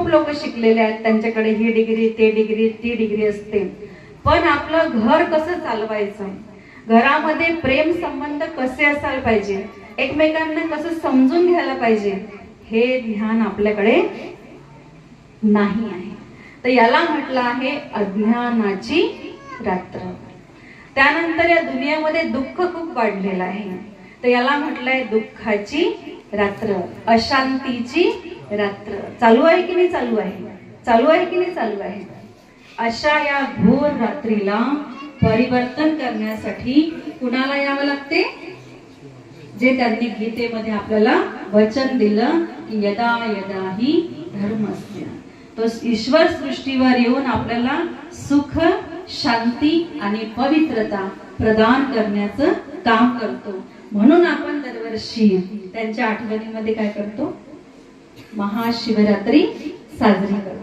लोक शिकलेले आहेत, त्यांच्याकडे ही डिग्री, ते डिग्री, ती डिग्री असते, पण आपलं घर कसं चालवायचं, घरामध्ये प्रेम संबंध कसे असायला पाहिजे, एकमेकांना कसं समजून घ्यायला पाहिजे, हे ज्ञान आपल्याकडे नाही आहे. तर याला म्हटलं आहे अज्ञानाची रात्र. त्यानंतर या दुनियामध्ये दुःख खूप वाढलेलं आहे, तर याला म्हटलंय दुःखाची रात्र, अशांतीची रात्र. चालू आहे की नाही चालू आहे, चालू आहे की नाही चालू आहे. अशा या घोर रात्रीला परिवर्तन करण्यासाठी कुणाला यावं लागते, जे त्यांनी गीतेमध्ये आपल्याला वचन दिलं की यदा यदा ही धर्मस्य, तो ईश्वर सृष्टीवर येऊन आपल्याला सुख, शांती आणि पवित्रता प्रदान करण्याचं काम करतो. म्हणून आपण दरवर्षी त्यांच्या आठवणीमध्ये काय करतो, महाशिवरात्री साजरी करतो.